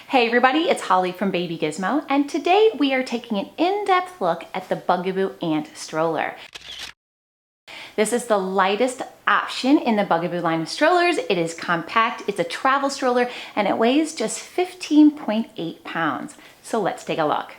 Hey everybody, it's Holly from Baby Gizmo, and today we are taking an in-depth look at the BUGABOO Ant Stroller. This is the lightest option in the BUGABOO line of strollers. It is compact, it's a travel stroller, and it weighs just 15.8 pounds. So let's take a look.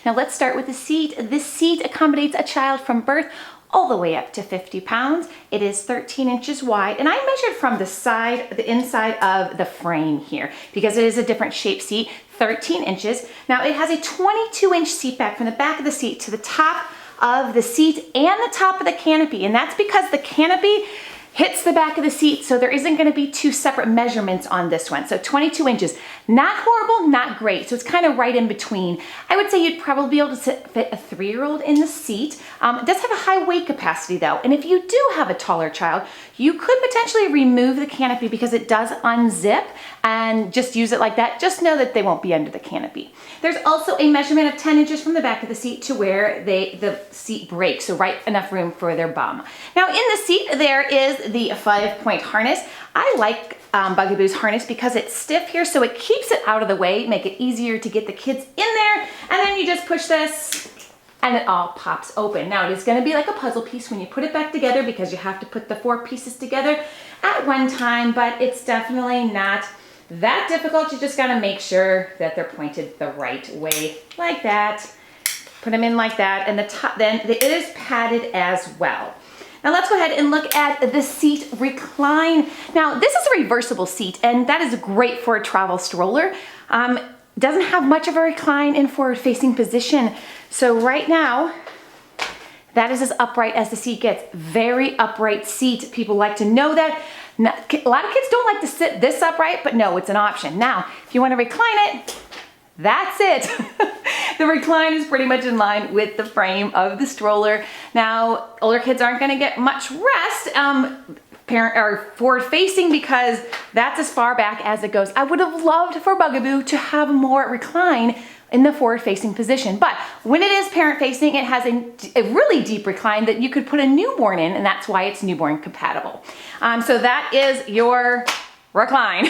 Now let's start with the seat. This seat accommodates a child from birth all the way up to 50 pounds. It is 13 inches wide, and I measured from the side, the inside of the frame here, because it is a different shaped seat, 13 inches. Now it has a 22-inch seat back from the back of the seat to the top of the seat and the top of the canopy, and that's because the canopy hits the back of the seat, so there isn't gonna be two separate measurements on this one. So 22 inches, not horrible, not great. So it's kind of right in between. I would say you'd probably be able to fit a 3-year-old in the seat. It does have a high weight capacity though. And if you do have a taller child, you could potentially remove the canopy because it does unzip and just use it like that. Just know that they won't be under the canopy. There's also a measurement of 10 inches from the back of the seat to where the seat breaks, so right enough room for their bum. Now in the seat, there is the 5-point harness. I like BUGABOO's harness because it's stiff here, so it keeps it out of the way, make it easier to get the kids in there, and then you just push this and it all pops open. Now it is gonna be like a puzzle piece when you put it back together because you have to put the 4 pieces together at one time, but it's definitely not that difficult. You just gotta make sure that they're pointed the right way, like that. Put them in like that, and the top, then it is padded as well. Now let's go ahead and look at the seat recline. Now this is a reversible seat, and that is great for a travel stroller. Doesn't have much of a recline in forward-facing position. So right now, that is as upright as the seat gets. Very upright seat. People like to know that. A lot of kids don't like to sit this upright, but no, it's an option. Now, if you want to recline it, that's it. The recline is pretty much in line with the frame of the stroller. Now, older kids aren't gonna get much rest, parent or forward facing, because that's as far back as it goes. I would have loved for BUGABOO to have more recline in the forward facing position, but when it is parent facing, it has a really deep recline that you could put a newborn in, and that's why it's newborn compatible. So that is your recline.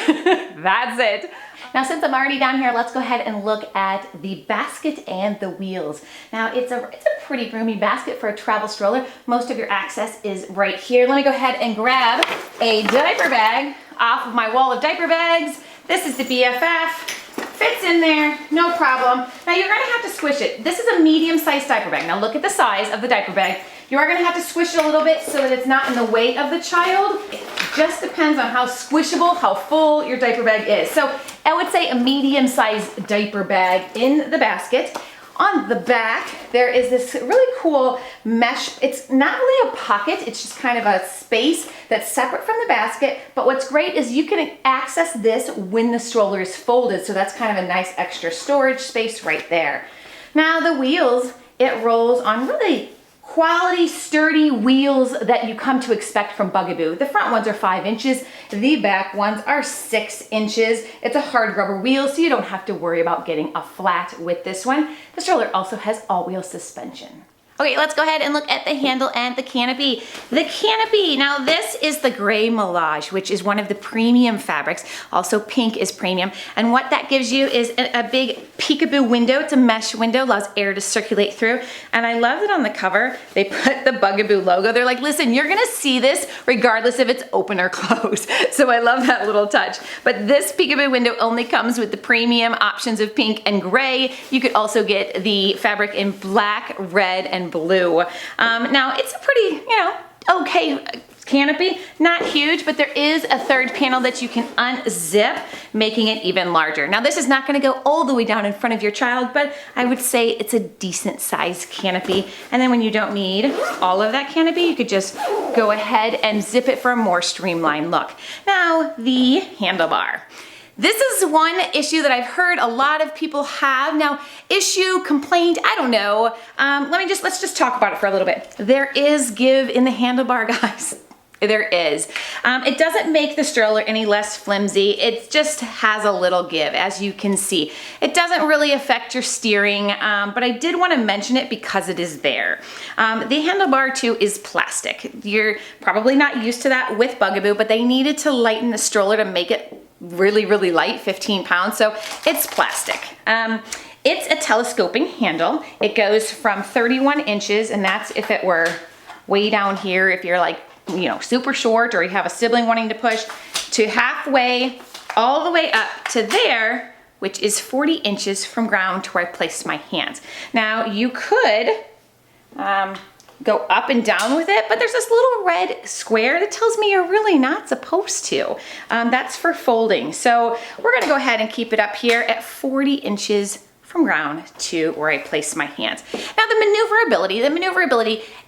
That's it. Now, since I'm already down here, let's go ahead and look at the basket and the wheels. Now, it's a pretty roomy basket for a travel stroller. Most of your access is right here. Let me go ahead and grab a diaper bag off of my wall of diaper bags. This is the BFF. Fits in there, no problem. Now, you're gonna have to squish it. This is a medium-sized diaper bag. Now, look at the size of the diaper bag. You are gonna have to squish it a little bit so that it's not in the way of the child. It just depends on how squishable, how full your diaper bag is. So I would say a medium-sized diaper bag in the basket. On the back, there is this really cool mesh. It's not really a pocket, it's just kind of a space that's separate from the basket. But what's great is you can access this when the stroller is folded. So that's kind of a nice extra storage space right there. Now the wheels, it rolls on really quality, sturdy wheels that you come to expect from BUGABOO. The front ones are 5 inches. The back ones are 6 inches. It's a hard rubber wheel, so you don't have to worry about getting a flat with this one. The stroller also has all-wheel suspension. Okay, let's go ahead and look at the handle and the canopy. The canopy, now this is the gray melange, which is one of the premium fabrics. Also pink is premium. And what that gives you is a big peekaboo window. It's a mesh window, allows air to circulate through. And I love that on the cover, they put the BUGABOO logo. They're like, listen, you're gonna see this regardless if it's open or closed. So I love that little touch. But this peekaboo window only comes with the premium options of pink and gray. You could also get the fabric in black, red, and blue. Now it's a pretty, okay canopy, not huge, but there is a third panel that you can unzip, making it even larger. Now this is not gonna go all the way down in front of your child, but I would say it's a decent sized canopy. And then when you don't need all of that canopy, you could just go ahead and zip it for a more streamlined look. Now the handlebar. This is one issue that I've heard a lot of people have. Now, issue, complaint, I don't know. Let's just talk about it for a little bit. There is give in the handlebar, guys. There is. It doesn't make the stroller any less flimsy. It just has a little give, as you can see. It doesn't really affect your steering, but I did want to mention it because it is there. The handlebar too is plastic. You're probably not used to that with Bugaboo, but they needed to lighten the stroller to make it really, really light, 15 pounds, so it's plastic. It's a telescoping handle. It goes from 31 inches, and that's if it were way down here, if you're like, you know, super short or you have a sibling wanting to push, to halfway, all the way up to there, which is 40 inches from ground to where I place my hands. Now you could go up and down with it, but there's this little red square that tells me you're really not supposed to. That's for folding. So we're gonna go ahead and keep it up here at 40 inches from ground to where I place my hands. Now the maneuverability,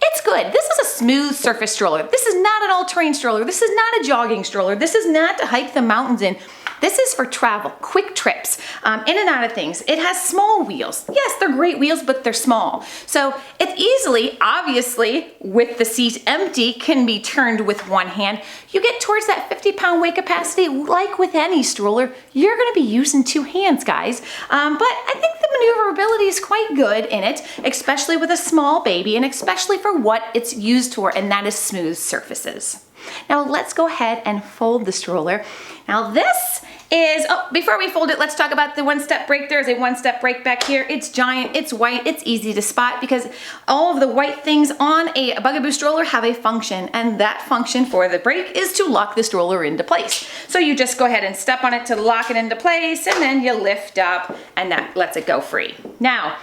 it's good. This is a smooth surface stroller. This is not an all-terrain stroller. This is not a jogging stroller. This is not to hike the mountains in. This is for travel, quick trips, in and out of things. It has small wheels. Yes, they're great wheels, but they're small. So it's easily, obviously, with the seat empty, can be turned with one hand. You get towards that 50-pound weight capacity, like with any stroller, you're gonna be using two hands, guys. But I think the maneuverability is quite good in it, especially with a small baby, and especially for what it's used for, and that is smooth surfaces. Now let's go ahead and fold the stroller. Now this is, oh, before we fold it, let's talk about the one-step brake. There's a one-step brake back here. It's giant, it's white, it's easy to spot because all of the white things on a Bugaboo stroller have a function, and that function for the brake is to lock the stroller into place. So you just go ahead and step on it to lock it into place, and then you lift up, and that lets it go free. Now,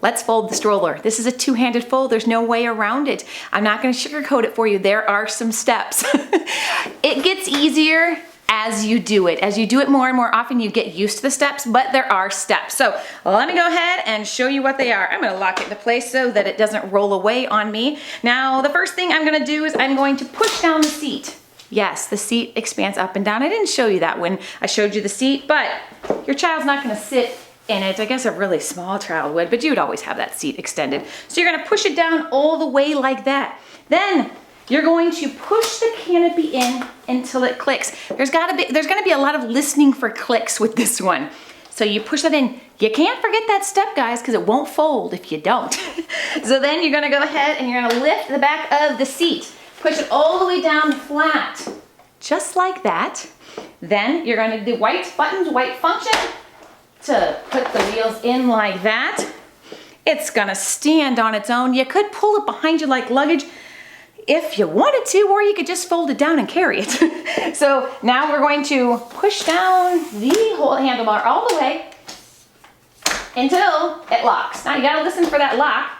let's fold the stroller. This is a two-handed fold. There's no way around it. I'm not going to sugarcoat it for you. There are some steps. It gets easier as you do it. As you do it more and more often, you get used to the steps, but there are steps. So let me go ahead and show you what they are. I'm going to lock it into place so that it doesn't roll away on me. Now, the first thing I'm going to do is I'm going to push down the seat. Yes, the seat expands up and down. I didn't show you that when I showed you the seat, but your child's not going to sit in it. I guess a really small child would, but you would always have that seat extended. So you're gonna push it down all the way like that. Then you're going to push the canopy in until it clicks. There's gonna be a lot of listening for clicks with this one. So you push that in. You can't forget that step, guys, because it won't fold if you don't. So then you're gonna go ahead and you're gonna lift the back of the seat. Push it all the way down flat, just like that. Then you're gonna do white buttons, white function, to put the wheels in like that. It's gonna stand on its own. You could pull it behind you like luggage if you wanted to, or you could just fold it down and carry it. So now we're going to push down the whole handlebar all the way until it locks. Now you gotta listen for that lock.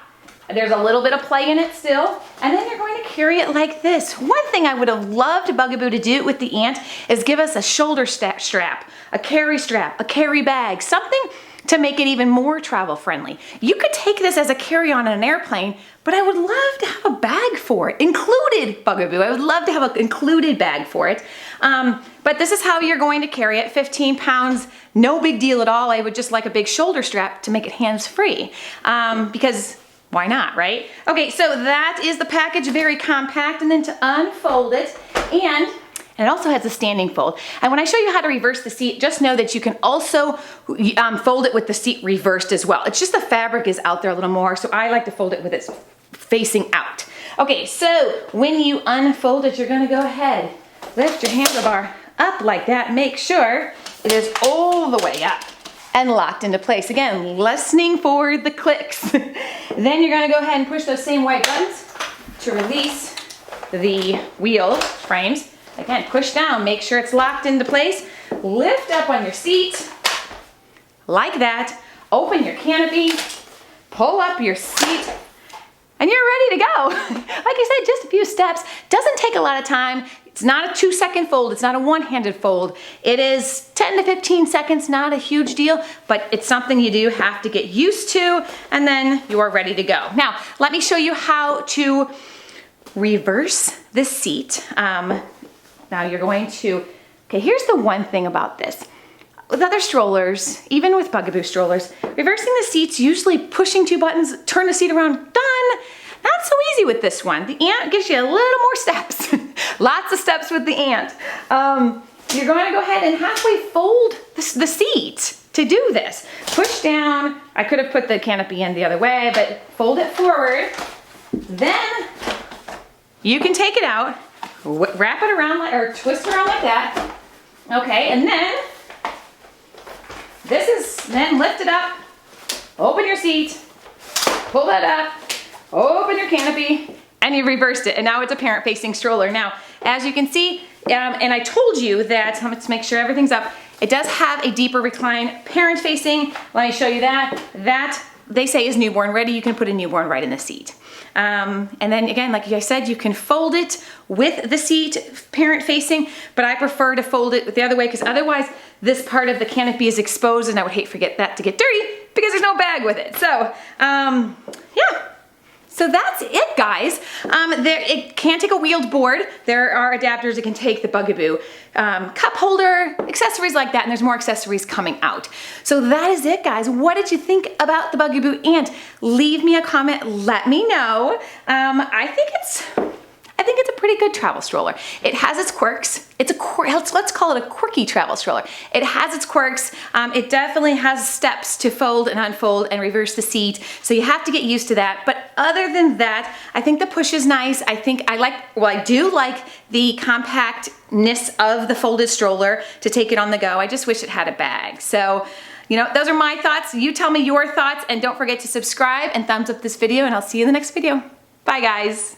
There's a little bit of play in it still, and then you're going to carry it like this. One thing I would have loved Bugaboo to do with the Ant is give us a shoulder strap, a carry bag, something to make it even more travel friendly. You could take this as a carry-on in an airplane, but I would love to have a bag for it, included Bugaboo. I would love to have an included bag for it. But this is how you're going to carry it, 15 pounds, no big deal at all. I would just like a big shoulder strap to make it hands-free, because why not, right? Okay, so that is the package, very compact, and then to unfold it, and it also has a standing fold. And when I show you how to reverse the seat, just know that you can also fold it with the seat reversed as well. It's just the fabric is out there a little more, so I like to fold it with it facing out. Okay, so when you unfold it, you're gonna go ahead, lift your handlebar up like that, make sure it is all the way up and locked into place. Again, listening for the clicks. Then you're gonna go ahead and push those same white buttons to release the wheel frames. Again, push down, make sure it's locked into place. Lift up on your seat, like that. Open your canopy, pull up your seat, and you're ready to go. Like I said, just a few steps. Doesn't take a lot of time. It's not a 2-second fold, it's not a one-handed fold. It is 10 to 15 seconds, not a huge deal, but it's something you do have to get used to, and then you are ready to go. Now, let me show you how to reverse the seat. Now you're going to, okay, here's the one thing about this. With other strollers, even with Bugaboo strollers, reversing the seats, usually pushing 2 buttons, turn the seat around, done. Not so easy with this one. The Ant gives you a little more steps. Lots of steps with the ant. You're going to go ahead and halfway fold the seat to do this. Push down. I could have put the canopy in the other way, but fold it forward. Then you can take it out, wrap it around or twist around like that. Okay, and then then lift it up, open your seat, pull that up, open your canopy, and you reversed it, and now it's a parent-facing stroller. Now, as you can see, and I told you that, let's make sure everything's up, it does have a deeper recline, parent-facing. Let me show you that. That, they say, is newborn ready. You can put a newborn right in the seat. And then again, like I said, you can fold it with the seat parent-facing, but I prefer to fold it the other way because otherwise this part of the canopy is exposed, and I would hate for that to get dirty because there's no bag with it. So, yeah. So that's it, guys. It can take a wheeled board. There are adapters that can take the BUGABOO cup holder, accessories like that, and there's more accessories coming out. So that is it, guys. What did you think about the BUGABOO ant? Leave me a comment, let me know. I think it's a pretty good travel stroller. It has its quirks. Let's call it a quirky travel stroller. It has its quirks. It definitely has steps to fold and unfold and reverse the seat, so you have to get used to that. But other than that, I think the push is nice. I do like the compactness of the folded stroller to take it on the go. I just wish it had a bag. So, you know, those are my thoughts. You tell me your thoughts, and don't forget to subscribe and thumbs up this video, and I'll see you in the next video. Bye, guys.